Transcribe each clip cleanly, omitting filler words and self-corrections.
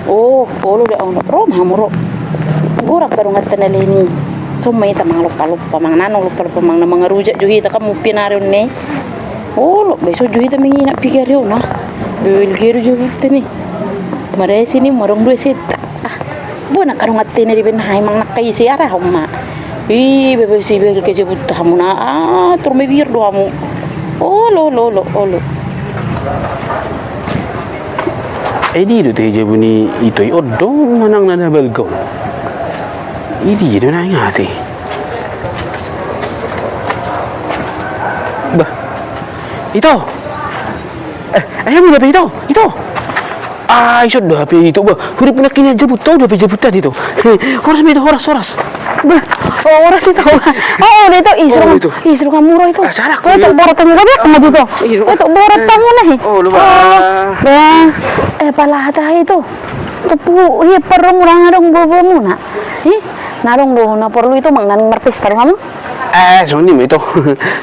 Oh, polo da ono rom hamuro. Gura karong atanaleni. So may ta mga lupa-lupa, mga nanong lupa-lupa, mga rujak juhi ta kamu pinarion ne. Oh, lo beso juhi ta mingina pigaryo na. Ilgero juhi ta ni. Maresi ni marong dua sit. Ah, buana karong atanali ben hay mang nakaisi ara homa. Bebe si bebe ke jebut hamuna. Ah, turme bir do hamu. Oh, lo. Ini tu je bunyi itu odong manang nana belgong. Ini tu nak ingat ni. Bah, itu. Ayah mula itu. Sudah habis itu bah. Huri pun nak kini jebut tahu dah jebutan itu. Horas. Bah, oras itu. Oh, itu isru kamu murah itu. Salah. Itu borat kamu kan kamu itu. Itu borat kamu nih. Oh, lupa. Bah, pala hata itu. Tepu, iya perlu murang adong bobo muna. Narong do na perlu itu mangan pesta kamu. Suni itu.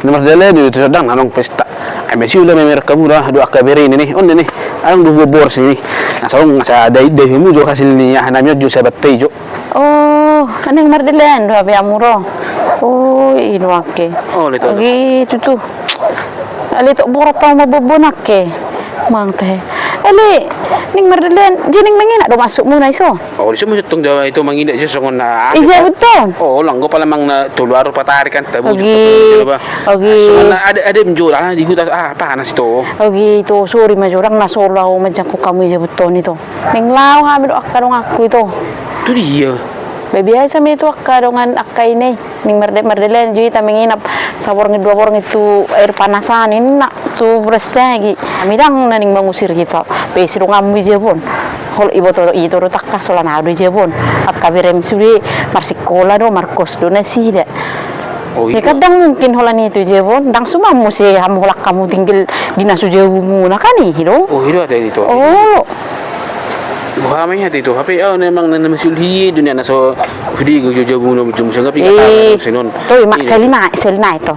Nomor jalan itu sedang narong pesta. Besi ulah memer kamu dah dua kaberi ini nih. Nih. Arang dua bor sini. Nah, sarong sa dai mu jo hasil ni hanamnya jo sabat jo. Oh, aneng mardilen do abi amuro. Oh, ino ake. Oh, itu. Gitu tuh. Ali tok borat tau mabobonak ke. Mang teh. Ali ning mardilen jining mangina do masuk muna iso. Oh, iso mo tong Jawa itu mangina iso songon na. Iya betul. Oh, langgo pala mang na tuluar patarikan tabu. Oke. Ada menjual di hutan panas itu. Gitu, sorry majorang nasolaw majangko kamu iya betul itu. Ning law hamil akarong aku itu. Itu dia. Biasa itu akarongan akai ini ning merdelen jadi ta menginap sabor dua orang itu air panasan ini nak tu beresnya lagi midang naning mengusir gitu besiro ngamu jebon hol ibu to itu tak kasolan adu jebon akabirem suri marsikola do markos do nasida. Oh, ya kadang mungkin holan itu jebon dang semua musi hamulak kamu tinggal di nasu jewumu nah kan itu. Oh, itu ada itu. Oh. Bukan itu, tapi memang nana masulhi dunia naso hudi gujo bunuh bujum sangka pika senon. Tuh mak selina itu.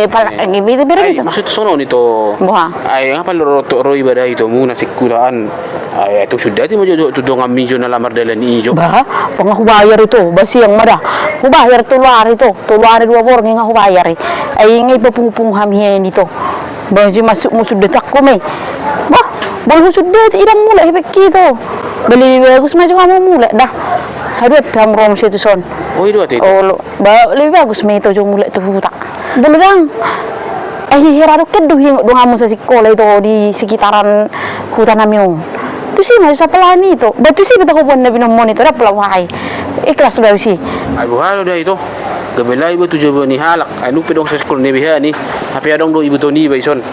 Pala gitu beri itu. Maksud sono itu. Buah. Apa lo ibadah itu mu nasi kulaan. Itu sudah ti mo jo tudong kami jo na lamar dalan ijo. Bah, pengah bayar itu, basi yang madah. Bayar tuluar dua orang yang bayar. Ngai pepung hamien itu. Baju masuk musuh detak kome. Bah, baru sudah irang mulai begitu. Beli bagus macam kamu mulai dah. Aduh, rom situ son. Oh, itu ada. Oh, lebih bagus itu jong mulai tu tak. Boleh dang. Hiraru keduh yang dong kamu sekolah itu di sekitaran hutan Amio. Tu sih masih pelani itu. Batu sih kita hubungan nabi nomor itu dah pelawai. Ikhlas sudah sih. Bukan udah itu. Kebelai ibu tujuh ni halak. Anu pedong sekolah ni biha ni. Tapi adong do ibu Toni baison.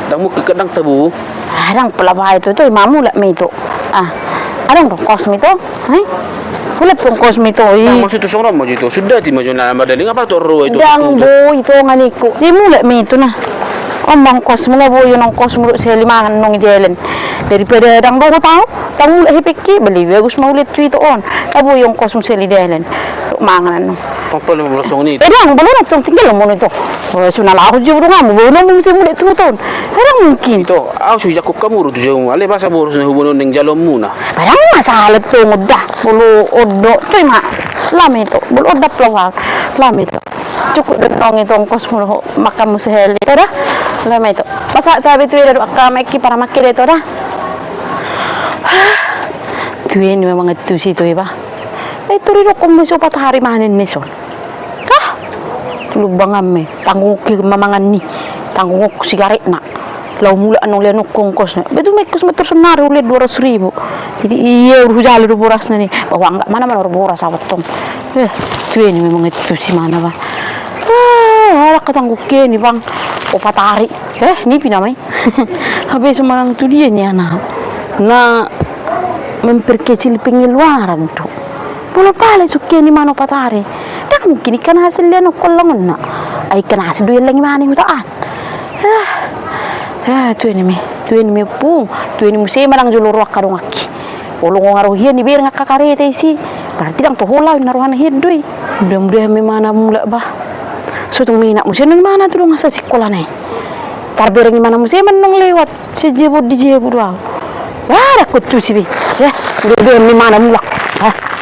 Damu kedang tabu. Adang pelawai itu mamu lah itu. Adang dong kosmi itu. Kulit pun kosmi itu. Maksud tu seorang macam itu. Sudah ti macam nama daling apa tu ro itu. Dang bo itu nganiku. Jadi mulai itu nah. Ombang kos mula bo yung kos mulu sa limangan nung idealen. Daripada dang do ko tahu. Dang mulai hipiki beli bagus maulit tu itu on. Abo yung kos mo sa idealen. Mangan no. Apa lu belasong ni? Dang belum nak tinggal mo nito. Sunal ako jud nga mo belum mo sa mulai tu ton. Kadang mungkin. Ito, ako siya Jacob kamuro tu jeng. Ale basa boros na hubonon ning jalom muna. Kadang masalah tu mudah. Bulu odo tu ma. Lama itu. Bulu odo pelawak. Lama itu. Cukup detong itu ongkos mo makam mo sa heli. Dah. Lama itu. Masa tabi tu dari akameki para makile itu dah. Tuin memang itu situ ya, Pak. Itu rin ako muso patahari mahanin ni son. Lubang ame, tanggung ke mamangan ni, tanggung sigaret nak. Lau mula anong lianok kongkos na. Betul may kus matur senari ulit 200,000. Jadi iya urujali ruburas na ni. Bawa enggak mana ruburas awat tong. Tuin memang itu si mana ba. Ala katanggung ke ni bang. O patahari. Ni pinamay. Habis semarang tu dia ni anak. Na memperkecil pengeluaran tu. Pula pala suki ni mano patari. Dan mungkin ikan hasil dia nak kolongan nak. Ikan hasil duit lagi mana hutaan. Tu ini pun. Tu ini musim marang julur wakarong aki. Olong ngaruhian ni biar ngak kakare isi. Berarti dang tu hola naruhan hidui. Mudah-mudahan memana mula bah. So tung mina musim nang mana tu dong asa sekolah ni. Karbereng mana musim nang lewat sejebut di jebut wow. Wah, aku tu sih. Hindi, di mana mulak. Ha?